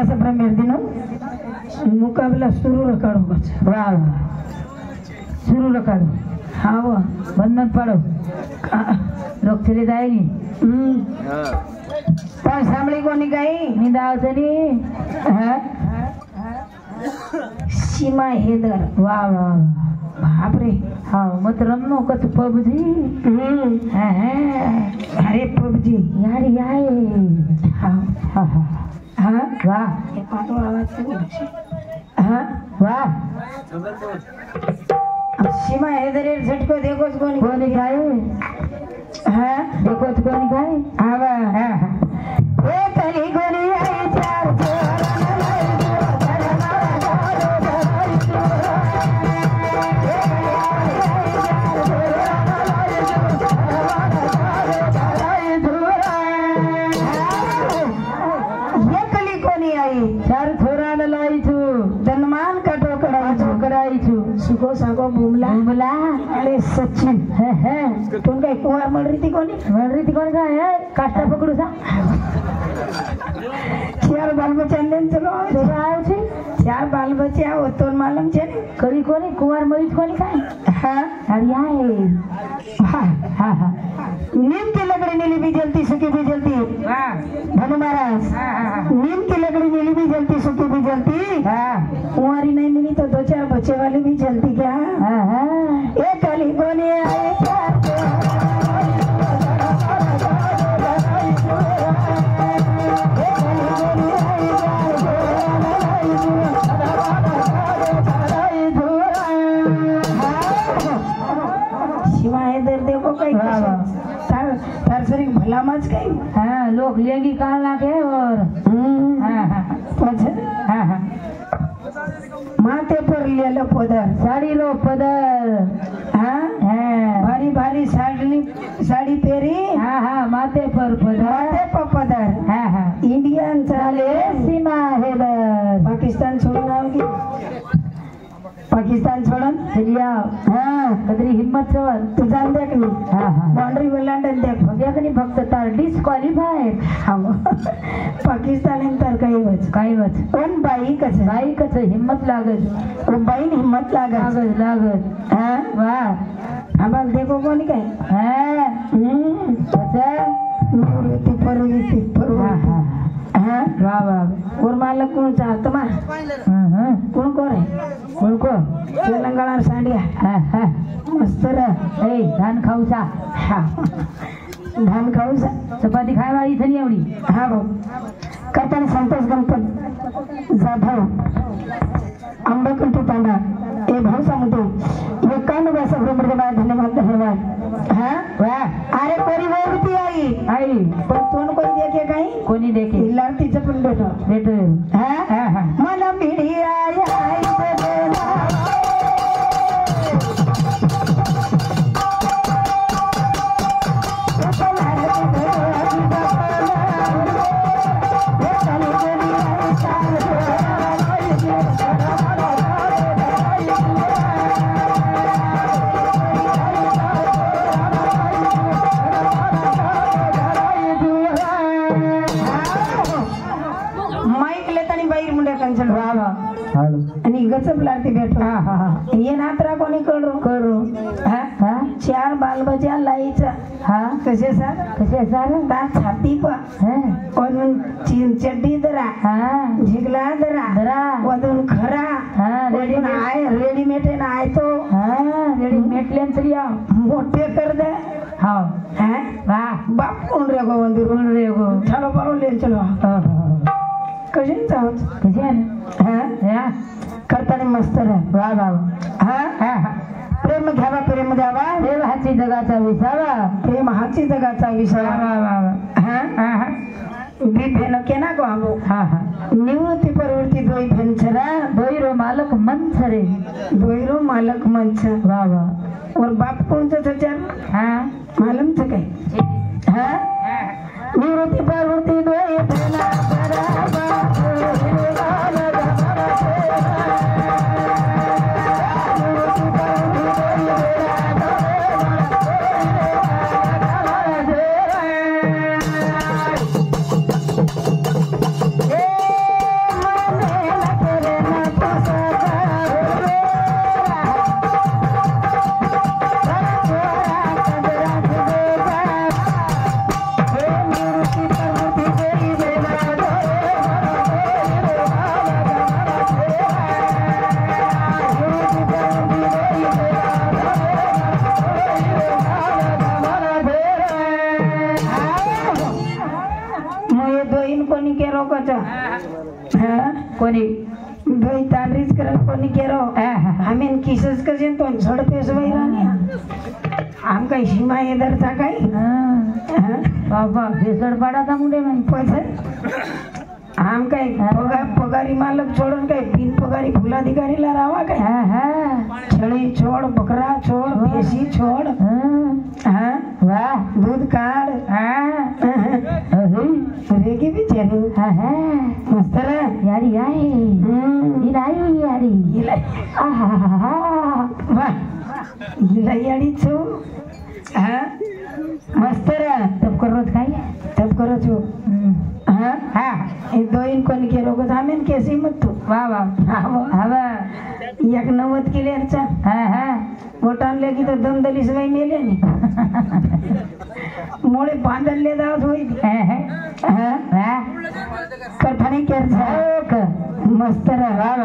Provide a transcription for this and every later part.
pass premier दिनो मुकाबला शुरू रखाड़ो बस वाह शुरू रखाड़ो हाँ वो बंद मत पड़ो लोग चले जाएंगे पर सांभળી कोनी गई नींद आवશે ની हाँ सीमा हैदर वाह वाह बाप रे हाँ मत रमो कत पबजी अरे पबजी यार यार हाँ हाँ हाँ हाँ वाह ये पाटो आवाज से हाँ वाह अब सीमा हैदर झटको देखो कोनी खाए हाँ देखो तो कोनी खाए हाँ वाह हाँ हाँ ए कली कोनी आई चार सुको साको बुमला बुमला अरे सचिन है तुम काय कुवार मळ रीती कोणी का है काष्टा पकड़ू सा चार बाल बच्चा ने चलो आयो छे चार बाल बच्चा हो तो मालूम छे ने करी कोनी कुवार मळी कोनी काय हां अरे आए हां हां हां नीम की लकड़ी नीली भी जलती सूखी भी जलती हां धनु महाराज नीम की लकड़ी नीली भी जलती सूखी भी जलती हां कुंवारी नहीं मिली तो दो चार बच्चे वाली भी जलती क्या हां हां ये कली कोनी आए चार सर भला मच गई हाँ लोग लेंगी कहाँ लाके और हाँ हाँ हाँ हाँ माथे पर ले लो पदर साड़ी लो पदर हाँ भारी भारी साड़ी पहरी हाँ हाँ माथे पर पदर माथे पर पदर हाँ हाँ इंडियन चाले सीमा हैदर पाकिस्तान छोड़ना होगी पाकिस्तान छोड़न चलिया हाँ कदरी हिम्मत चवर तू जान देख नहीं हाँ हाँ बाउंड्री वेलांडन देख देख नहीं फक्त तार डिस्क्वालिफाइड हाँ पाकिस्तान इंतर काही वच पण बाई कस हिम्मत लागत ओ बाई हिम्मत लागत हाँ वाह आम्हाला देखो कोणी काय हाँ निवृत्ती परवृत्ती हाँ वाह वाह और मालक कौन चाहता मार कौन है कौन को तेलंगाना सांडिया हाँ मस्त रह धान खाऊ सा हाँ धान खाऊ सा चपाती खाय वाली थनी एवढी हाँ भाऊ करताना संतोष गणपत जाधव आंबेकुंटी तांडा ए भाऊ समुद्र ये कान वैसा धन्यवाद धन्यवाद हाँ वाह अरे परिवर्ती आई पण तोंड कोणी देखे काही कोणी देखे लाडतीचं पण भेटो हाँ हाँ हाँ मन मिळी आई आणि गचप लागते भेटो ये नात्रा कोणी करू चार बाल बच्चा लाईचा कसे सर ता छाती पर वदून चड्डी दरा झिगला दरा वदून खरा रेडीमेड आय तो रेडीमेड लेंसरिया मोठे कर दे हाँ बाप कोण रे गो वंदू चलो बरो लेन चलो कशी जाऊच करताना मस्त रे वाह वाह प्रेम घ्यावा प्रेम द्यावा प्रेम हाची जगाचा विसावा प्रेम हाची जगाचा विसावा बी भेन केना गो आमो निवृत्ती परवृत्ती दोई भेन छरा दोईरो मालक मन छरे दोईरो मालक मन छ वाह वाह और बाप कौन सा सच्चा मालूम छ काय निवृत्ती परवृत्ती दोई भेना कोणी दोई तांडरीच करत कोणी केरो आम्ही किसच कसे तो झड पेसवाई राणी आम काही सीमा येदरचा काही बाबा भेसड पाडाचा मुंडे पैसे आम काही पगारी मालक छोडून काही बिन पगारी फुलाधिकारीला राहा काय छळी छोड बकरा छोड भेसी छोड वाह दूध काढ रेगी बिचारी मस्त यारी आहे यारी हिला याडी छो मस्त तब करो काय तब करो छो दोन कोणी केलो को आम्ही केसी मत तू वाह वाह हवा एक 90 किलोचा मोठानले की तो दमदली सवाई मेले नी मोळे बांधले दावत होई कथाने केर मस्त रे वाह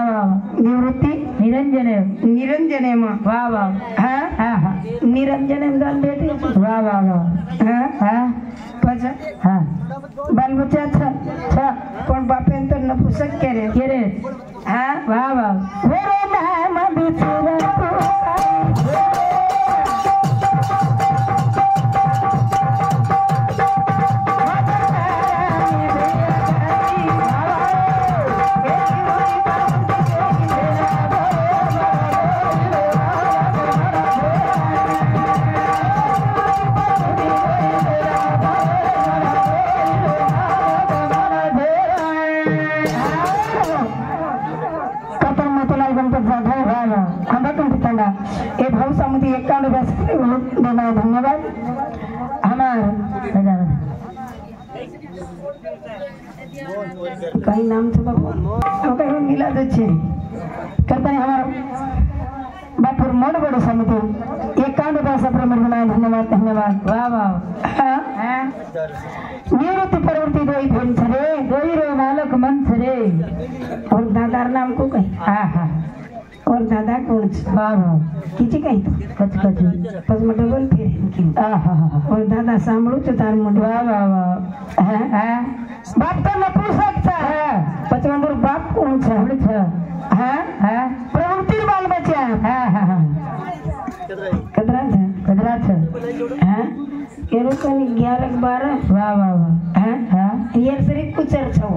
वाह निवृत्ती निरंजन निरंजने वाह वाह निरंजने बेटी वाह वाह वाह बाल बच्चा था पण बापेन तर नपुसक केले वाह वाह धन्यवाद हमार कहीं नाम से बाबू कहीं मिला दे करता है हमारा बापुर मोड़ बड़े समिति एक कांड पैसा प्रमोद धन्यवाद धन्यवाद वाह वाह निवृत्ति प्रवृत्ति दोई भेल छरे दोई रो मालक मन छरे और दादार नाम को कहीं और दादा कौन वाह किती काही कच कच पस मग डबल फेर और दादा सांभळू तो तार मग वाह वाह वाह बाप तो नपुसक था पचवंदर बाप कौन था प्रवृत्ति बाल बच्चा कदरा था केरो कनी 11 12 वाह वाह वाह ये सरी कुचर छो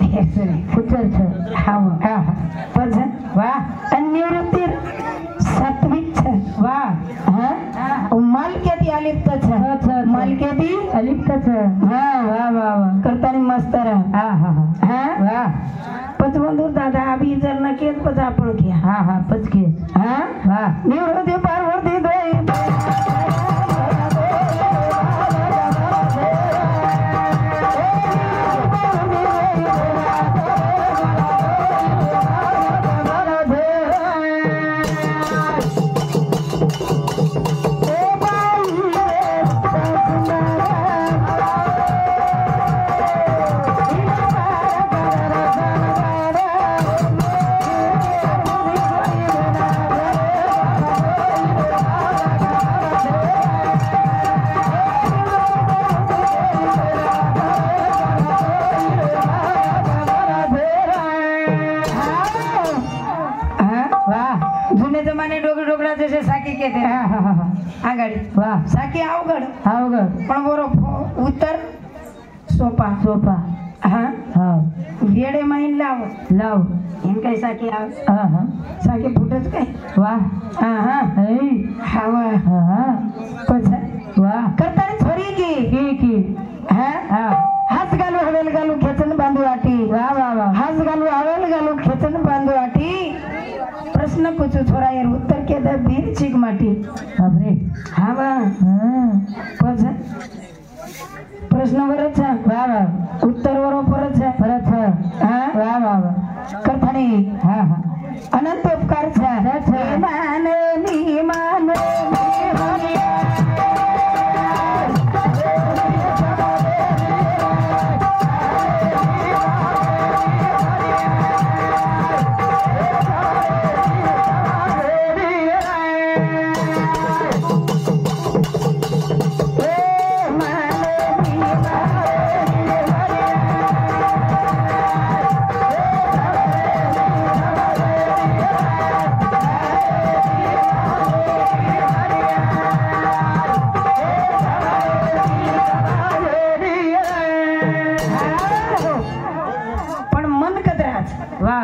ये सरी कुचर छो हां पज वाह निवृत्ति सात्विक छ वाह माल केती अलिप्त छ माल केती अलिप्त छ वाह वाह वाह करतानी मस्त वाह पचवंदूर दादा अभी जर न केत पच आपण किया पच के वाह निवृत्ति पार्वती दोई जैसे साकी कहते हैं आगड़ी वाह साकी अवघड पण बोरो उत्तर सोपा वेडे माइन लाव इनका साकी साकी फुटच काय वाह हवा वाह करता थोड़ी की हाथ घालू हवेल घालू खेचन बांधू आटी हाथ घालू हवेल घालू खेचन बांधू आटी प्रश्न पूछू छोरा यार उत्तर के दे बीर चिक माटी बापरे हवा प्रश्न बरच उत्तर बरोबरच हा वा वा वा करताने हा हा अनंत उपकार मान मी मान वा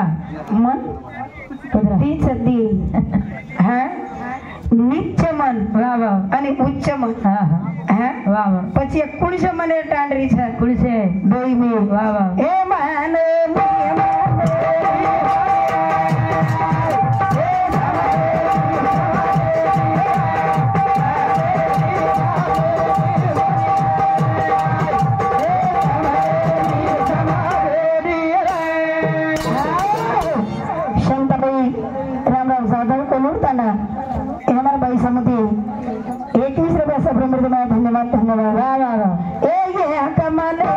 मन तीच दी हा नित्य मन वा वा आणि उच्च मन हा हा हा वा वा પછી એક કુણસે મને ટાંડરી છે कुलसे દોઈ મે वा वा એ માન शांताबाई रामराव जाधव कोलुरताना हे हमारा बाई समिति 21 रुपया सब मृदुमा धन्यवाद धन्यवाद वा वा वा ए ये कमाले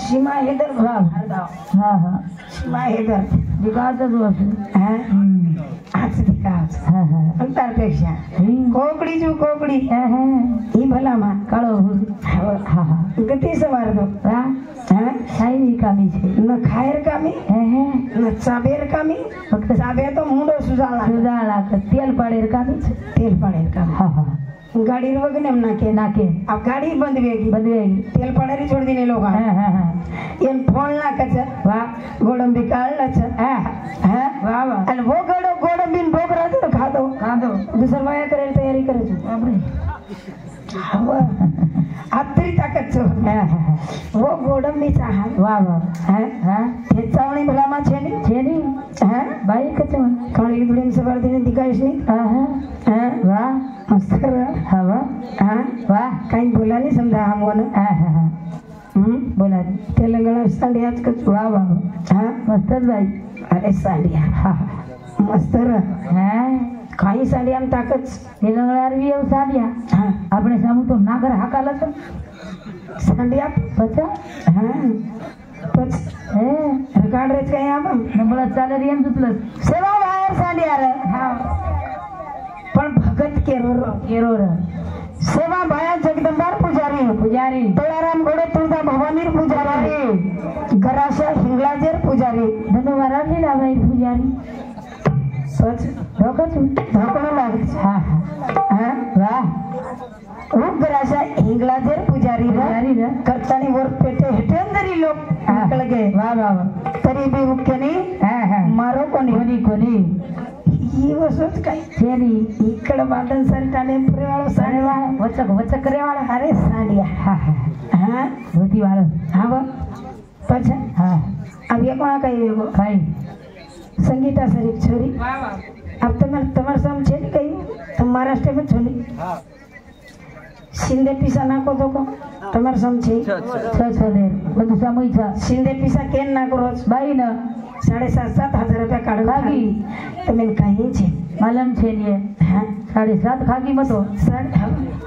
सीमा हैदर हा हा सीमा हैदर विकासच वर्ष हा आज विकास हा हा अंतरपेक्षा कोकड़ी जो कोकड़ी ही भला मा काळो हा हा गती सवार दो वा हा साई कामी छे न खायर कामी न चाबेर कामी फक्त चाबे तो मुंडो सुजाला सुजाला तेल पडेर कामी छे तेल पडेर कामी हा हा गाड़ी रोगने में नाके नाके अब गाड़ी बंद वेगी तेल पड़ेरी छोड़ देने लोग हा हा हा एन फोन ना कच वा गोडम भी काल लच हा हा वा वा अन वो गोडम बिन भोग रहा तो खा दो दूसर माया करे तैयारी करे छो बापरे हवा आतरी ताकत छो वो गोडम भी चाह वा वा हा हा ते चावणी भला मा छे नी हा बाई कचवा काळी दुडीम सवार दिन दिखाइस नी हा हा वा मस्त कर हा वा हा वा काही बोला नहीं समझा हम वो हा हा हा बोला तेलंगाना साडियाच कच वा वा हा मस्तच बाई अरे साडिया हा मस्त र हा काही साडिया में ताकत तेलंगाना री एव साडिया हा આપણે સામુ તો નાગર હાકાલા છે साडिया પછા हा पच હે रिकॉर्ड रेच काही आपण નંબર ચાલે રી એમ દુતલસ सेवा बाहेर साडिया रे હા पण भगत केरो કેરો ર सेवा बाया जगदंबार पुजारी पुजारी तोळाराम घोडे तुळजा भवानीर पुजारी गराशा हिंगलाजेर पुजारी ધન્યવાદ લીલાભાઈ पुजारी सच ढोकच धोकणं लागत हा हा हा वाह खूप गराशा हिंगलाजेर पुजारी पुजारी रे करतानी वर पेटे हेटेंदरी लोक निकल गए वाह वाह वाह तरी भी उक्केनी हा हा मारो कोणी कोणी कोणी ही वसत काय छेनी इकडे बाटन सर टाने पुरे वाळो साडी अरे वाह वचक वचक करे वाला अरे साडिया हा हा हा धोती वाला हा बा पछ हा अब ये कोणा काही खाई संगीता सरी छोरी वाह वाह अब तुम्हारे सम छे नहीं कहीं तुम महाराष्ट्र में छोरी शिंदे पिसा नाको तो को तुम्हारे सम छे छ ले બધું સમય છે शिंदे पिसा केन नाको रोज બાઈ ને 7,500 रुपया काढून खागी तुम्ही काही छे मालम છે ને हा 7.5 ખાગી મતો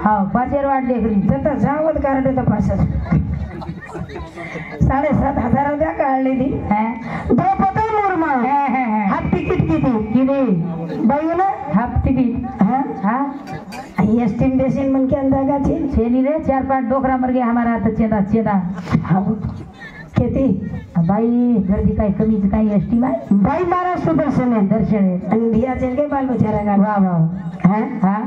હા પાછેર વાટ લેખરી तर जावत कार्ड तो पास 7,500 रुपया काढली ती હે द्रौपदी मुर्मू હે હે હે हाफ तिकीट किती किती बाई ना हाफ टिकट हाँ हाँ ये स्टीम बेसिन मन के अंदर का थी छेनी रे 4-5 डोकरा मर गया हमारा तो चेदा चेदा हाँ किती भाई गर्दी काय कमीच काय एसटी माय बाई मारा सुदर्शन है दर्शन है आणि भिया चल के बाल बचारा का वाह वाह हाँ हाँ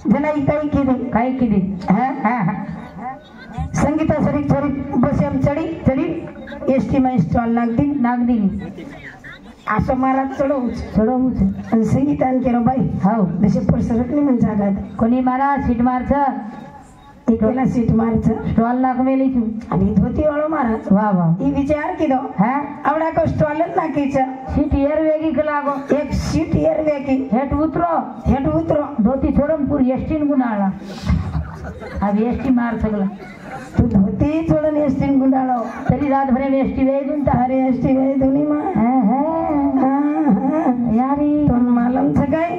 जना इकाई किती काय किती हाँ हाँ हाँ संगीता सरीक सरीक बस एम चढ़ी एसटी में स्टॉल नाग दी असं मला चढवूच आणि संगीतान केलं बाई हाव जसे परसरत नाही म्हणजे जागा कोणी मारा सीट मारचं एकेला सीट मारचं स्टॉल नाक मेली तू आणि धोती वाळो महाराज वाह वाह ई विचार किदो हा आवडा को स्टॉल नाकीचं सीट एर वेगी के लागो एक सीट एर वेकी हेट उतरो धोती छोड़न पूरी एसटी गुनाळा अब एसटी मार सगला तू धोती छोड़न एसटी गुंडाळो तरी रात भर में एसटी वे दून अरे एसटी वे दुनी मा यारी तो मालूम छ काय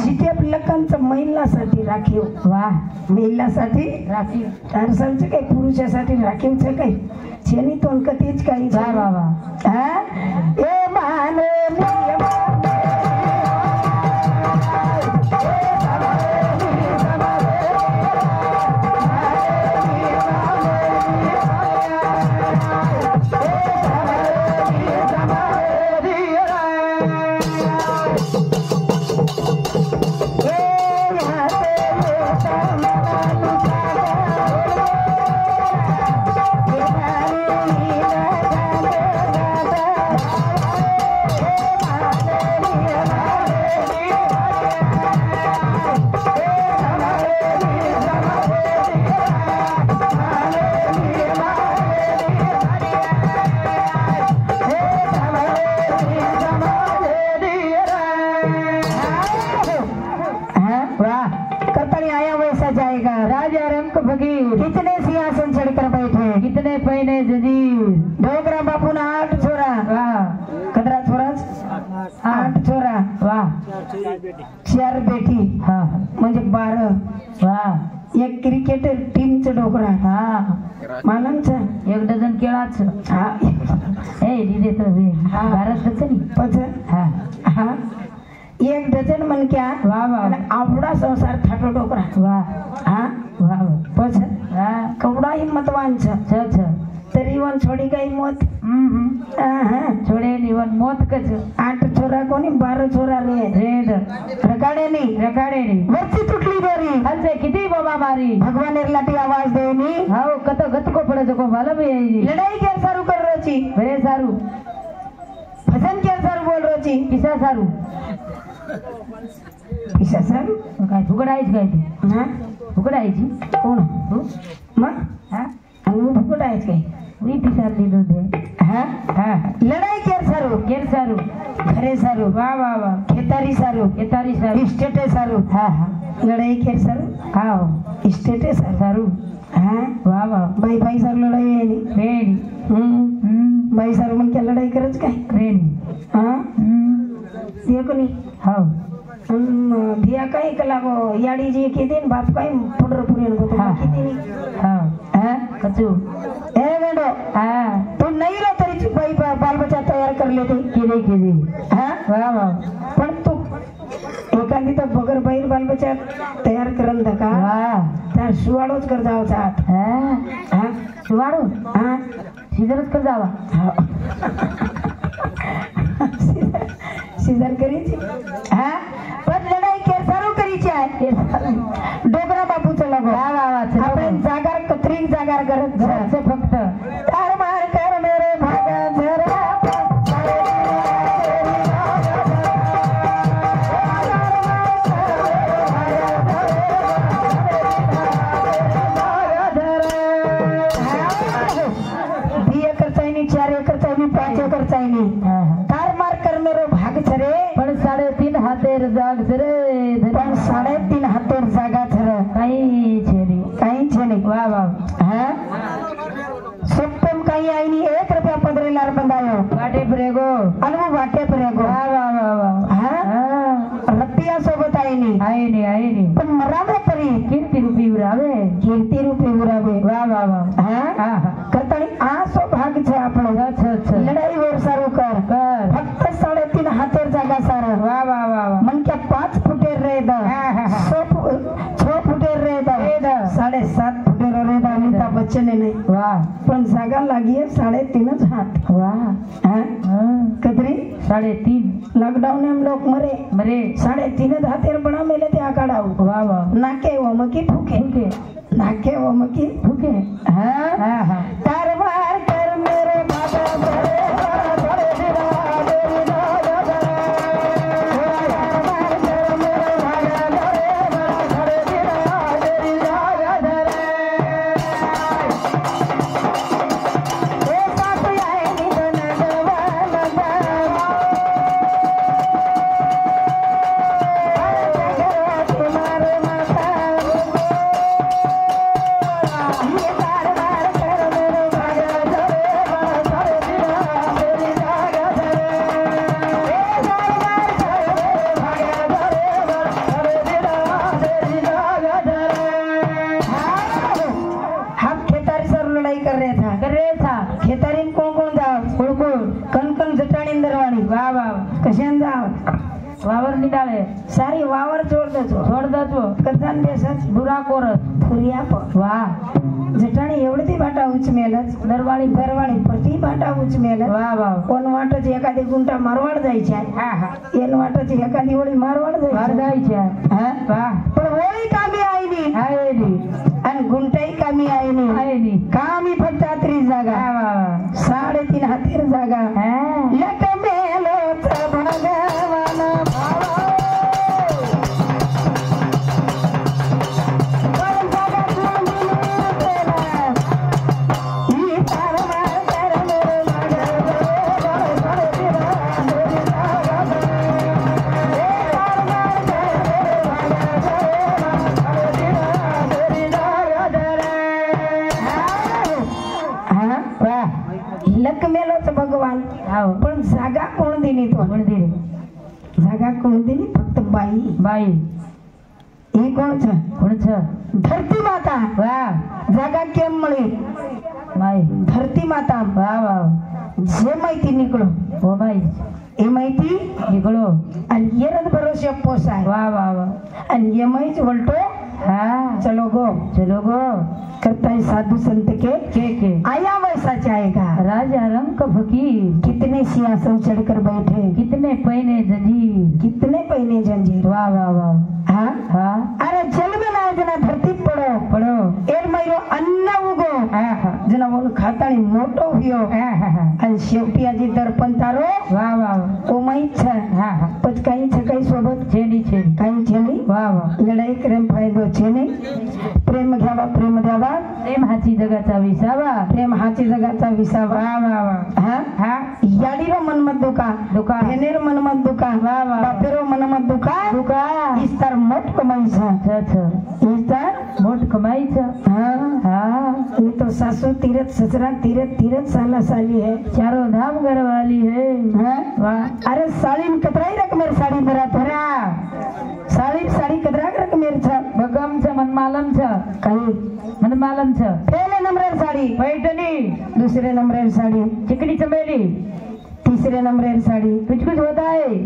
सीटे लकांचं महिलासाठी राखीव वाह महिलासाठी राखी चारसालचं काही पुरुषासाठी राखीव छ काही छेनी तोन कतीच काही वाह वाह वाह हा ए मान कितने सिंहासन चढ़कर बैठे कितने पहने जजीर डोगरा बापू ना 8 छोरा वाह कदरा छोरा 8 छोरा वाह 4 बेटी हाँ म्हणजे 12 वाह एक क्रिकेट टीमचं डोगरा हाँ मालूमचं 1 डझन केळाचं हा ए दिदे तो हाँ भारतचं नाही पच हाँ हाँ 1 डझन मन क्या वाह वाह आवडा संसार थाटो डोकरा वाह हाँ वाह पछ हाँ कवडा हिम्मतवान छ तरी वन छोड़ी गई मौत छोड़े नहीं वन मौत कच 8 छोरा कोणी 12 छोरा रेड रकाडे नहीं वरची तुटली दोरी हलसे किती बाबा मारी भगवान लाठी आवाज देनी हाओ कत गत को पड़े को मालूम है लड़ाई के सारू कर रोची बरे सारू भजन के सारू बोल रोची किसा सारू काय फुकडायच काय तू हा फुकडायची कोण तू मग हा आणि फुकडायच काय मी पिसारली दूध हा हा लढाई केर सारू घरे सारू वाह वाह वाह खेतारी सारू इस्टेटे सारू हा हा लढाई केर सारू हा इस्टेटे सारू हा वाह वाह बाई सारू लढाई वेणी बाई सारू मन क्या लढाई करच काय वेणी हा ये कोणी हाव भिया काही कलागो याडी जी किती बाप काही पुढर पुरेन गो किती हां हां कचू ए वेडो हां तू नाही रे तरी बाई बाल बच्चा तयार कर लेते केली हां वाह वाह पण तू एखादी तर बगर बाई बाल बच्चा तयार करन का वाह त्या सुवाडोच कर जाव चात हां हां सुवाडो हां सीधरच कर जावा सीधर करीची हां पण लढाई केर सारू करीची आहे डोगरा बापूचं लगो आपण जागार कत्रीक जागार करत घरचं फक्त तार मार कर मेरे भागा जरा तार मार कर मेरो भाग छरे पण 3.5 हातेर जाग छरे पण 3.5 हातेर जागा छरे काही छे नहीं वाह वाह हां सप्तम काही आईनी 1 रुपया 15 बंदायो वाटे परेगो अलगू वाटे परेगो वाह वाह वाह वाह हां रतिया सोबत आईनी पण मरावे परी कीर्ती रूपी उरावे वाह वाह वाह हां करतानी आ सौभाग्य छे आपणो अच्छा लढाई वर सारू कर फक्त 3.5 हातेर जागा सार वाह वाह वाह मन क्या 5 फुटेर रेद 6 फुटेर रेद 7.5 फुटेर रेद अमिताभ बच्चन नाही वाह पण जागा लागी 3.5 हात वाह हां कतरी 3.5 लॉकडाउन में हम लोग मरे 3.5 हातेर बना मेले ते आकाडाऊ वाह वाह नाके वो मकी फुके नाके वो मकी फुके हाँ हाँ हाँ दरबार कर मेरे बाबा बड़े बड़े दिला तेरी दादा दरबार कर मेरे बाबा बड़े बड़े दिला तेरी दादा ए साथ आए नी तो नगवाना तुम्हारे माता खेतारी कोण कोण जाव कुळकुळ कणकण जटाणी दरवाणी वाह वाह कशान जाव वावर निडाळे सारी वावर छोड़ दो छोड़ दो तो कथान बेसच बुरा कोरस फुरिया प वाह जटाणी एवढी ती भाटा उच मेलच दरवाळी दरवाणी प्रति भाटा उच मेलच वाह वाह कोण वाटच एखादी गुंटा मारवाड जायची हा हा एन वाटच एखादी ओळी मारवाड वार जायची जायचे हा वाह पण ओळी कामी आईनी आहे नी आणि गुंटाई कामी आईनी आहे नी कामी फक्त आत्री जागा वाह वाह 3.5 हातीर जागा हा लक मेलोच भगवान भावा पण जागा तुम्ही देला ही तारमार कर मेरे मागे बड़े दिला मेरी जागा ए तारमार कर मेरे मागे बड़े दिला मेरी जागा हा वाह लक मेलोच भगवान हाव पण जागा कोण दिली तो कोण दिली जागा कोण दिली फक्त बाई बाई ही कोण छ कोणच धरती माता वाह जागा केम मळी बाई धरती माता वाह वाह जे माहिती निकलो हो बाई हे माहिती निकलो आणि येरच भरोसे पोसाय वाह वाह वाह आणि ये माहिती बोलतो हाँ चलो गो गो करता है साधु संत के आया वैसा चाहेगा राजा रंग फकीर कितने सिंहासन चढ़कर बैठे कितने पहने जंजीर कितने पहने जंजीर वाह वाह वाह हाँ हाँ अरे जल में ना जना धरती पड़ो पढ़ो एर मयूरो अन्न उगो हाँ हाँ जना वो खातानी मोटो हुयो हाँ हाँ हाँ आणि शेवटी आजी दर्पण तारो वाह वाह ओ माहीत छ हाँ हाँ पछ काही छ काही सोबत छेनी छेनी काही छेनी वाह वाह लढाई करेन फायदो छे नाही प्रेम घ्यावा प्रेम द्यावा प्रेम हाची जगाचा विसावा प्रेम हाची जगाचा विसावा वाह वाह वाह हा हाँ याडीरो मनमत दुका दुका भेनेर मनमत दुका वाह वाह बापेरो मनमत दुका दुका इस्तार मोठ कमाईचा छ इस्तार मोठ कमाईचं हाँ हाँ ये तो सासू तीरथ ससुरा तीरथ साला साली है चारों धाम घर वाली है हाँ वाह अरे साड़ी में कतराई रख मेरी साड़ी मेरा थोड़ा साड़ी कतरा रख मेरी छ बगम छ मनमालम छ काही मनमालम छ पहले नंबर साड़ी पैठणी दूसरे नंबर साड़ी चिकनी चमेली तीसरे नंबर साड़ी कुछ कुछ होता है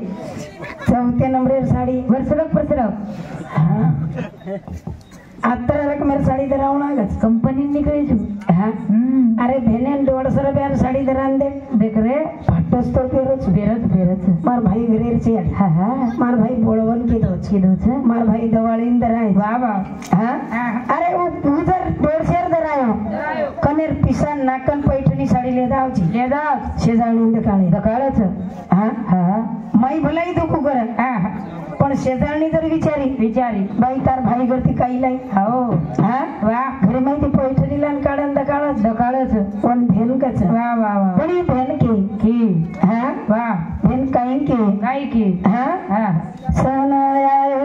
चौथे नंबर साड़ी वर्षरक प्रसरक हाँ आता रख मेरी साड़ी दरावना गच कंपनी निकली छु हाँ अरे भेने 150 रुपया साड़ी दरान दे देख रे फाटस तो पेरोच बेरच मार भाई घरेर छे हाँ हाँ मार भाई बोळवन कीधो छे मार भाई दवाळीन दराय वाह वाह हाँ अरे वो उधर 150 दरायो कनेर पिसान नाकन पैठणी साड़ी ले दावची ले दा शेजाळीन दकाळे दकाळच हाँ हाँ माई भलाई दुखू करे हाँ पण शेजाळणी जर विचारी बाई तार भाई करती काही लाई हो हाँ वाह घरी माहिती पैठणीला काढन दकाळच पण भेन कच वाह वाह वाह बड़ी भेन की हाँ वाह भेन काही की काय की हाँ हाँ सन आयो